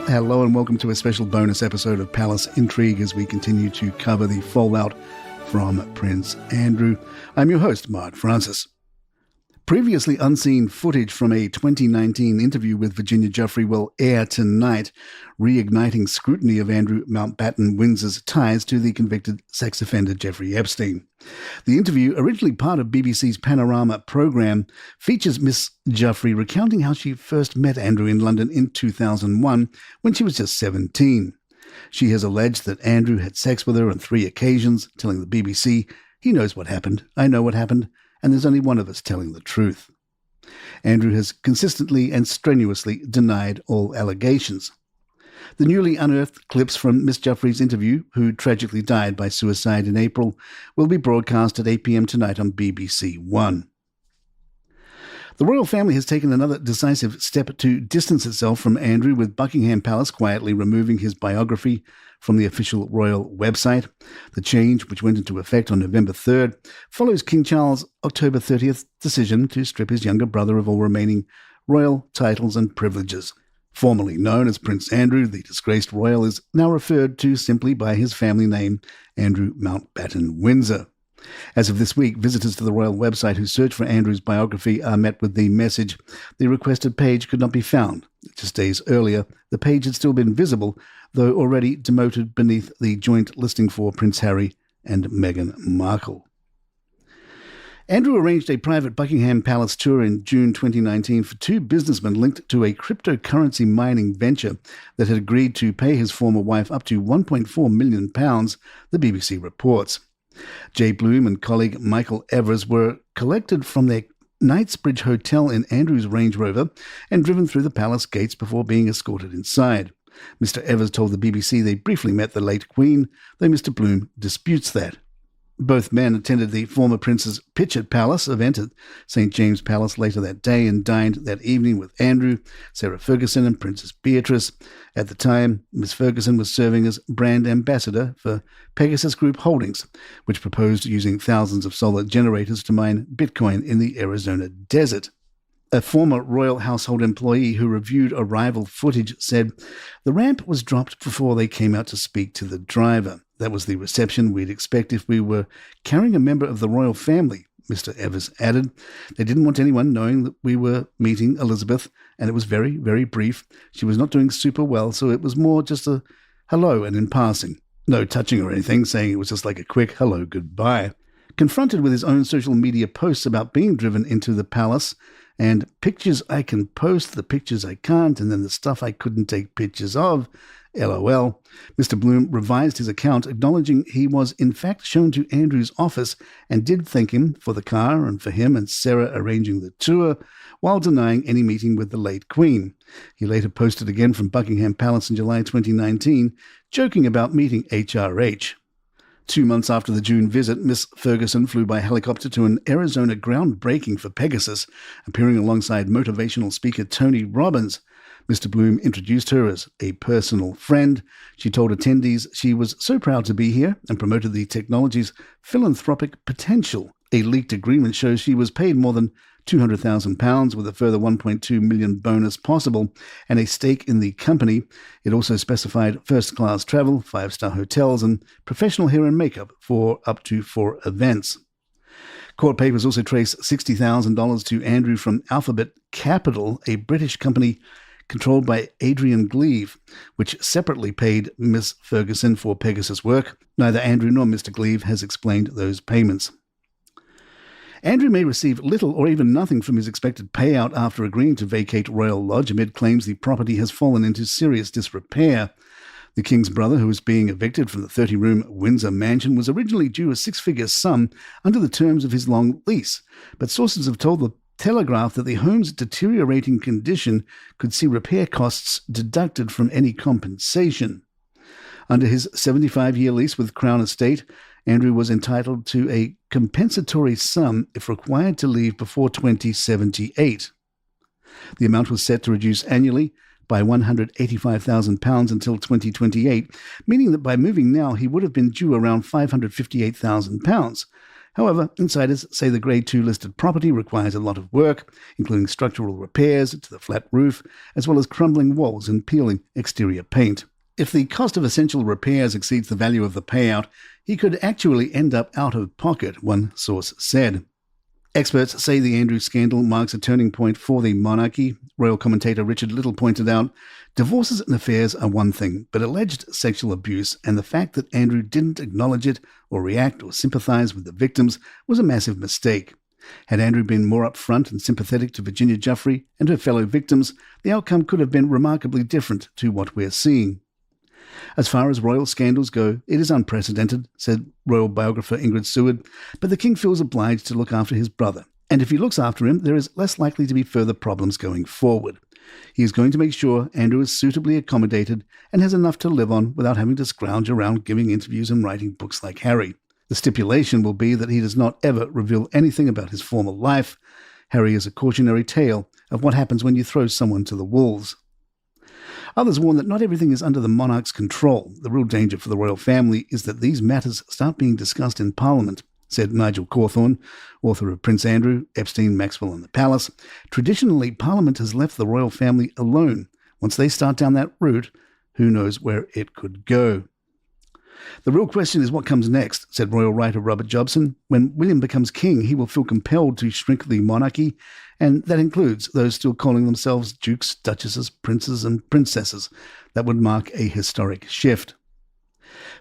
Hello and welcome to a special bonus episode of Palace Intrigue as we continue to cover the fallout from Prince Andrew. I'm your host, Mark Francis. Previously unseen footage from a 2019 interview with Virginia Giuffre will air tonight, reigniting scrutiny of Andrew Mountbatten-Windsor's ties to the convicted sex offender Jeffrey Epstein. The interview, originally part of BBC's Panorama programme, features Miss Giuffre recounting how she first met Andrew in London in 2001 when she was just 17. She has alleged that Andrew had sex with her on 3 occasions, telling the BBC, "He knows what happened, I know what happened, and there's only one of us telling the truth." Andrew has consistently and strenuously denied all allegations. The newly unearthed clips from Miss Giuffre's interview, who tragically died by suicide in April, will be broadcast at 8 p.m. tonight on BBC One. The royal family has taken another decisive step to distance itself from Andrew, with Buckingham Palace quietly removing his biography from the official royal website. The change, which went into effect on November 3rd, follows King Charles' October 30th decision to strip his younger brother of all remaining royal titles and privileges. Formerly known as Prince Andrew, the disgraced royal is now referred to simply by his family name, Andrew Mountbatten-Windsor. As of this week, visitors to the royal website who search for Andrew's biography are met with the message, "The requested page could not be found." Just days earlier, the page had still been visible, though already demoted beneath the joint listing for Prince Harry and Meghan Markle. Andrew arranged a private Buckingham Palace tour in June 2019 for 2 businessmen linked to a cryptocurrency mining venture that had agreed to pay his former wife up to £1.4 million, the BBC reports. Jay Bloom and colleague Michael Evers were collected from their Knightsbridge Hotel in Andrew's Range Rover and driven through the palace gates before being escorted inside. Mr. Evers told the BBC they briefly met the late Queen, though Mr. Bloom disputes that. Both men attended the former Prince's pitch at Palace event at St. James Palace later that day and dined that evening with Andrew, Sarah Ferguson and Princess Beatrice. At the time, Miss Ferguson was serving as brand ambassador for Pegasus Group Holdings, which proposed using thousands of solar generators to mine Bitcoin in the Arizona desert. A former royal household employee who reviewed arrival footage said, "The ramp was dropped before they came out to speak to the driver. That was the reception we'd expect if we were carrying a member of the royal family," Mr. Evers added. "They didn't want anyone knowing that we were meeting Elizabeth, and it was very, very brief. She was not doing super well, so it was more just a hello and in passing. No touching or anything, saying it was just like a quick hello goodbye." Confronted with his own social media posts about being driven into the palace and pictures I can post, the pictures I can't, and then the stuff I couldn't take pictures of, LOL, Mr. Bloom revised his account, acknowledging he was in fact shown to Andrew's office and did thank him for the car and for him and Sarah arranging the tour, while denying any meeting with the late Queen. He later posted again from Buckingham Palace in July 2019, joking about meeting HRH. 2 months after the June visit, Miss Ferguson flew by helicopter to an Arizona groundbreaking for Pegasus, appearing alongside motivational speaker Tony Robbins. Mr. Bloom introduced her as a personal friend. She told attendees she was so proud to be here and promoted the technology's philanthropic potential. A leaked agreement shows she was paid more than £200,000 with a further $1.2 million bonus possible and a stake in the company. It also specified first-class travel, 5-star hotels and professional hair and makeup for up to 4 events. Court papers also trace $60,000 to Andrew from Alphabet Capital, a British company controlled by Adrian Gleave, which separately paid Miss Ferguson for Pegasus work. Neither Andrew nor Mr. Gleave has explained those payments. Andrew may receive little or even nothing from his expected payout after agreeing to vacate Royal Lodge amid claims the property has fallen into serious disrepair. The King's brother, who was being evicted from the 30-room Windsor mansion, was originally due a 6-figure sum under the terms of his long lease, but sources have told the Telegraph that the home's deteriorating condition could see repair costs deducted from any compensation. Under his 75-year lease with Crown Estate, Andrew was entitled to a compensatory sum if required to leave before 2078. The amount was set to reduce annually by £185,000 until 2028, meaning that by moving now he would have been due around £558,000. However, insiders say the Grade 2 listed property requires a lot of work, including structural repairs to the flat roof, as well as crumbling walls and peeling exterior paint. If the cost of essential repairs exceeds the value of the payout, he could actually end up out of pocket, one source said. Experts say the Andrews scandal marks a turning point for the monarchy. Royal commentator Richard Little pointed out, divorces and affairs are one thing, but alleged sexual abuse and the fact that Andrew didn't acknowledge it or react or sympathise with the victims was a massive mistake. Had Andrew been more upfront and sympathetic to Virginia Giuffre and her fellow victims, the outcome could have been remarkably different to what we're seeing. As far as royal scandals go, it is unprecedented, said royal biographer Ingrid Seward, but the king feels obliged to look after his brother, and if he looks after him, there is less likely to be further problems going forward. He is going to make sure Andrew is suitably accommodated and has enough to live on without having to scrounge around giving interviews and writing books like Harry. The stipulation will be that he does not ever reveal anything about his former life. Harry is a cautionary tale of what happens when you throw someone to the wolves. Others warn that not everything is under the monarch's control. The real danger for the royal family is that these matters start being discussed in Parliament, said Nigel Cawthorne, author of Prince Andrew, Epstein, Maxwell and the Palace. Traditionally, Parliament has left the royal family alone. Once they start down that route, who knows where it could go. The real question is what comes next, said royal writer Robert Jobson. When William becomes king, he will feel compelled to shrink the monarchy, and that includes those still calling themselves dukes, duchesses, princes and princesses. That would mark a historic shift.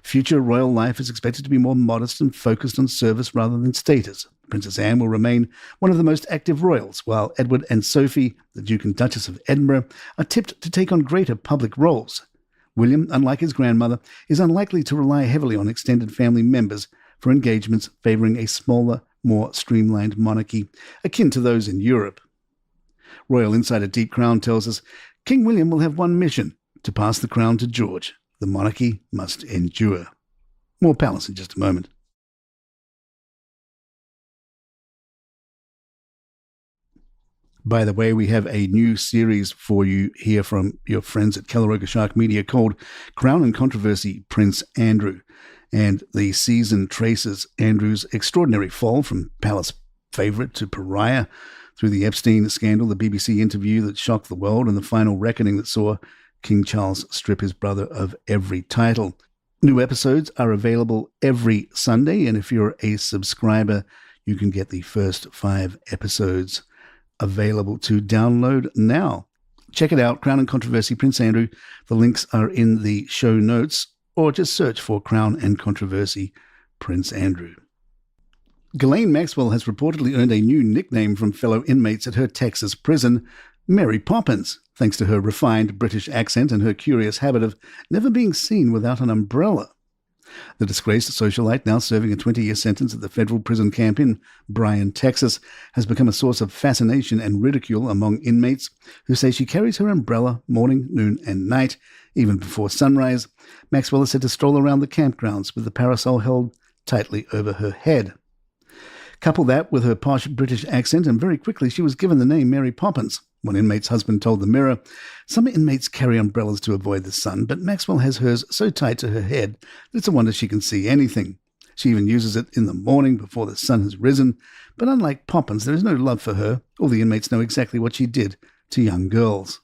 Future royal life is expected to be more modest and focused on service rather than status. Princess Anne will remain one of the most active royals, while Edward and Sophie, the Duke and Duchess of Edinburgh, are tipped to take on greater public roles. William, unlike his grandmother, is unlikely to rely heavily on extended family members for engagements favouring a smaller, more streamlined monarchy, akin to those in Europe. Royal insider Deep Crown tells us, King William will have one mission, to pass the crown to George. The monarchy must endure. More Palace in just a moment. By the way, we have a new series for you here from your friends at Caleroga Shark Media called Crown and Controversy, Prince Andrew. And the season traces Andrew's extraordinary fall from palace favourite to pariah through the Epstein scandal, the BBC interview that shocked the world, and the final reckoning that saw King Charles strip his brother of every title. New episodes are available every Sunday, and if you're a subscriber, you can get the first 5 episodes available to download now. Check it out, Crown and Controversy, Prince Andrew. The links are in the show notes, or just search for Crown and Controversy, Prince Andrew. Ghislaine Maxwell has reportedly earned a new nickname from fellow inmates at her Texas prison, Mary Poppins, thanks to her refined British accent and her curious habit of never being seen without an umbrella. The disgraced socialite, now serving a 20-year sentence at the federal prison camp in Bryan, Texas, has become a source of fascination and ridicule among inmates who say she carries her umbrella morning, noon and night, even before sunrise. Maxwell is said to stroll around the campgrounds with the parasol held tightly over her head. Couple that with her posh British accent, and very quickly she was given the name Mary Poppins. One inmate's husband told the Mirror, some inmates carry umbrellas to avoid the sun, but Maxwell has hers so tight to her head that it's a wonder she can see anything. She even uses it in the morning before the sun has risen, but unlike Poppins, there is no love for her. All the inmates know exactly what she did to young girls.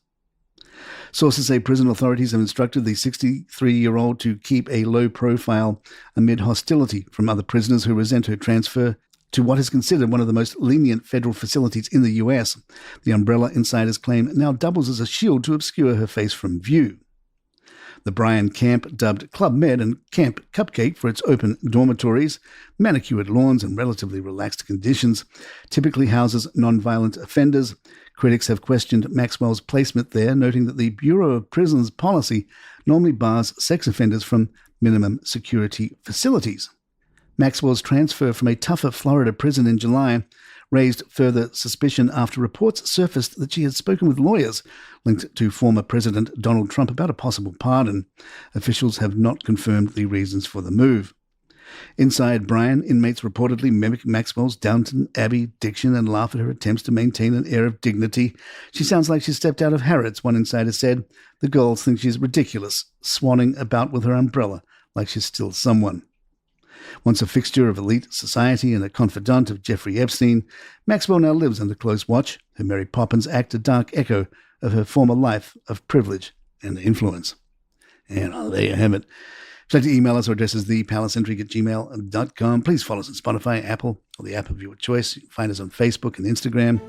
Sources say prison authorities have instructed the 63-year-old to keep a low profile amid hostility from other prisoners who resent her transfer to what is considered one of the most lenient federal facilities in the US. The umbrella, insiders claim, now doubles as a shield to obscure her face from view. The Bryan camp, dubbed Club Med and Camp Cupcake for its open dormitories, manicured lawns and relatively relaxed conditions, typically houses non-violent offenders. Critics have questioned Maxwell's placement there, noting that the Bureau of Prisons policy normally bars sex offenders from minimum security facilities. Maxwell's transfer from a tougher Florida prison in July raised further suspicion after reports surfaced that she had spoken with lawyers linked to former President Donald Trump about a possible pardon. Officials have not confirmed the reasons for the move. Inside Bryan, inmates reportedly mimic Maxwell's Downton Abbey diction and laugh at her attempts to maintain an air of dignity. She sounds like she stepped out of Harrods, one insider said. The girls think she's ridiculous, swanning about with her umbrella like she's still someone. Once a fixture of elite society and a confidant of Jeffrey Epstein, Maxwell now lives under close watch. Her Mary Poppins act a dark echo of her former life of privilege and influence. And there you have it. If you'd like to email us, our address is thepalaceintrigue@gmail.com. Please follow us on Spotify, Apple, or the app of your choice. You can find us on Facebook and Instagram.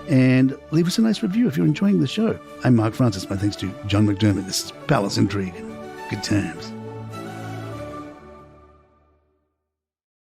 And leave us a nice review if you're enjoying the show. I'm Mark Francis. My thanks to John McDermott. This is Palace Intrigue. Good times.